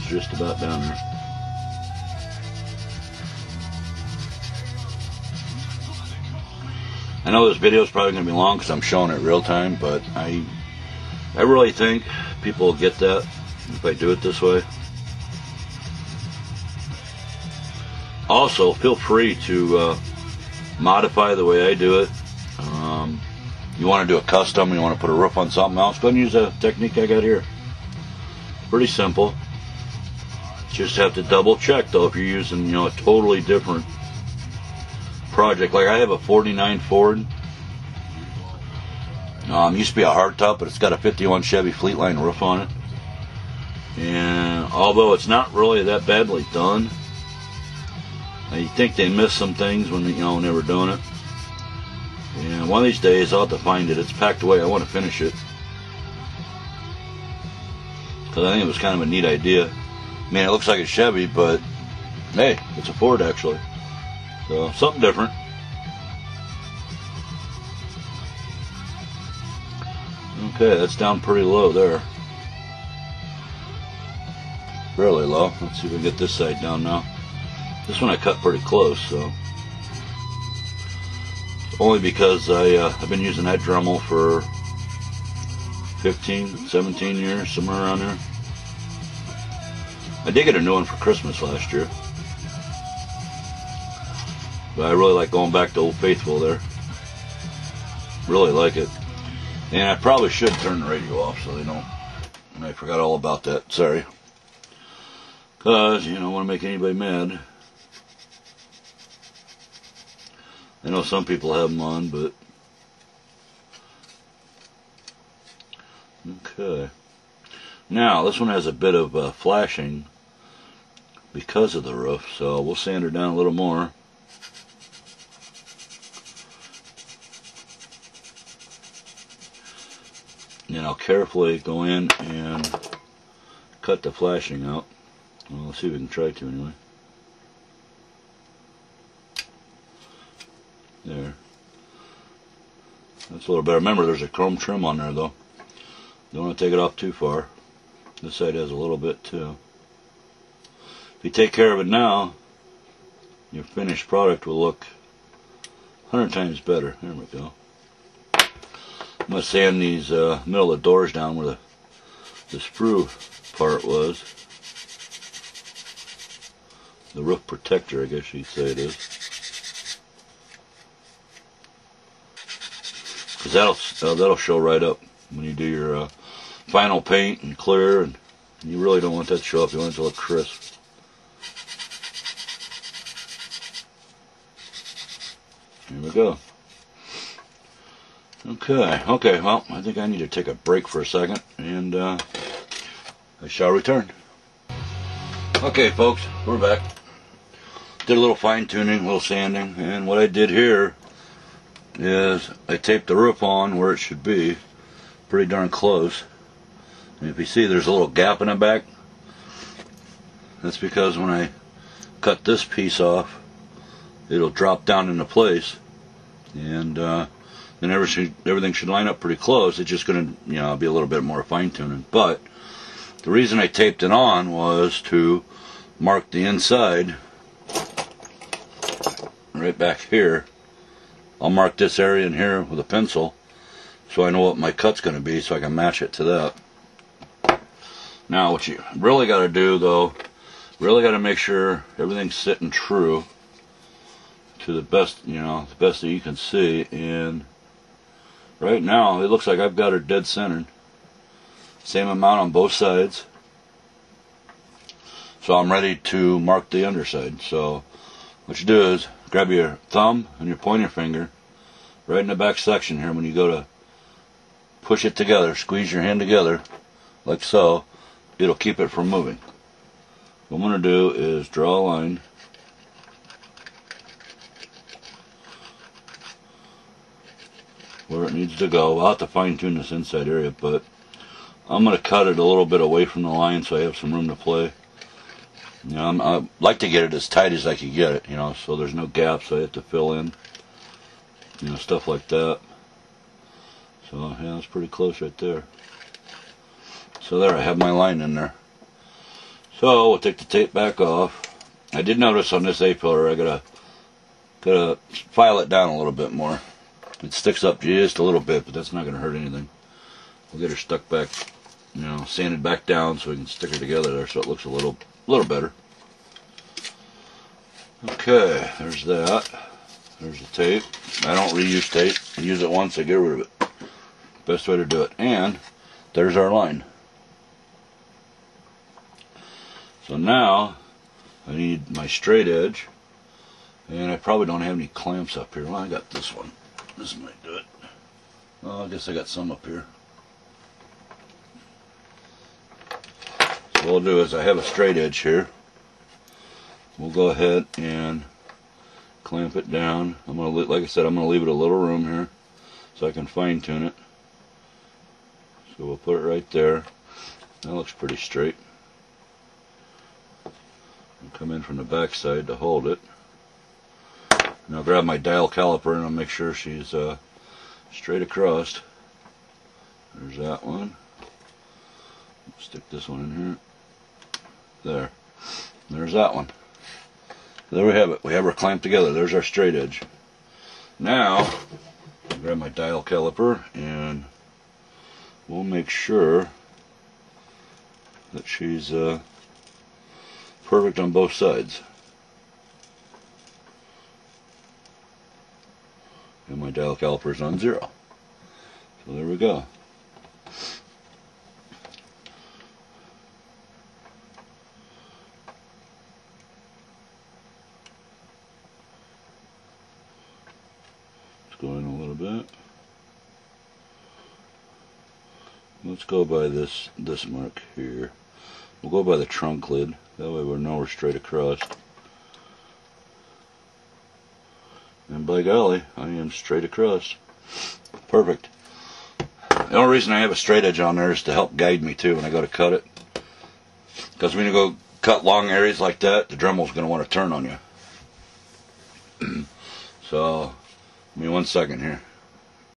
almost just about down there. I know this video is probably going to be long because I'm showing it real time, but I really think people will get that if I do it this way. Also, feel free to modify the way I do it. You want to do a custom, you want to put a roof on something else, go ahead and use the technique I got here. Pretty simple. Just have to double check though if you're using, you know, a totally different project. Like I have a 49 Ford. Used to be a hardtop, but it's got a 51 Chevy Fleetline roof on it. And although it's not really that badly done, I think they missed some things when when they were doing it. And one of these days I'll have to find it. It's packed away. I want to finish it because I think it was kind of a neat idea. I mean, it looks like a Chevy, but hey, it's a Ford actually. So something different. Okay, that's down pretty low there. Fairly low. Let's see if we can get this side down now. This one I cut pretty close, so. Only because I've been using that Dremel for 15, 17 years, somewhere around there. I did get a new one for Christmas last year. But I really like going back to Old Faithful there. Really like it. And I probably should turn the radio off so they don't. I forgot all about that. Sorry. Because, I don't want to make anybody mad. I know some people have them on, but. Okay. Now, this one has a bit of flashing because of the roof, so we'll sand her down a little more. And I'll carefully go in and cut the flashing out. Well, let's see if we can try to anyway. There. That's a little better. Remember, there's a chrome trim on there, though. Don't want to take it off too far. This side has a little bit, too. If you take care of it now, your finished product will look 100 times better. There we go. I'm going to sand these middle of the doors down where the sprue part was. The roof protector, I guess you'd say it is. Because that'll show right up when you do your final paint and clear, and you really don't want that to show up. You want it to look crisp. Here we go. Okay, well, I think I need to take a break for a second, and I shall return. Okay, folks, we're back. Did a little fine-tuning, a little sanding, and what I did here is I taped the roof on where it should be, pretty darn close. And if you see there's a little gap in the back, that's because when I cut this piece off, it'll drop down into place, and then everything should line up pretty close. It's just going to be a little bit more fine-tuning. But the reason I taped it on was to mark the inside right back here. I'll mark this area in here with a pencil so I know what my cut's going to be, so I can match it to that. Now what you really got to do, though, really got to make sure everything's sitting true to the best, the best that you can see. And right now it looks like I've got her dead centered. Same amount on both sides. So I'm ready to mark the underside. So what you do is grab your thumb and your pointer finger right in the back section here. When you go to push it together, squeeze your hand together like so, it'll keep it from moving. What I'm going to do is draw a line where it needs to go. I'll have to fine tune this inside area, but I'm going to cut it a little bit away from the line so I have some room to play. I like to get it as tight as I can get it, so there's no gaps I have to fill in, stuff like that. So yeah, that's pretty close right there. So there, I have my line in there. So we'll take the tape back off. I did notice on this A-pillar I gotta file it down a little bit more. It sticks up just a little bit, but that's not gonna hurt anything. We'll get her stuck back, you know, sanded back down so we can stick her together there so it looks a little better. Okay, there's that. There's the tape. I don't reuse tape. I use it once, I get rid of it. Best way to do it. And there's our line. So now I need my straight edge, and I probably don't have any clamps up here. Well, I got this one. This might do it. Well, I guess I got some up here. So what I'll do is I have a straight edge here. We'll go ahead and clamp it down. I'm gonna, like I said, I'm gonna leave it a little room here so I can fine tune it. So we'll put it right there. That looks pretty straight. I'll come in from the back side to hold it. And I'll grab my dial caliper and I'll make sure she's straight across. There's that one. Stick this one in here. There. There's that one. There we have it. We have her clamped together. There's our straight edge. Now, I'll grab my dial caliper and we'll make sure that she's perfect on both sides. And my dial caliper is on 0. So there we go. Go in a little bit. Let's go by this mark here. We'll go by the trunk lid. That way we know we're straight across. And by golly, I am straight across. Perfect. The only reason I have a straight edge on there is to help guide me too when I go to cut it. Because when you go cut long areas like that, the Dremel's going to want to turn on you. So, give me 1 second here.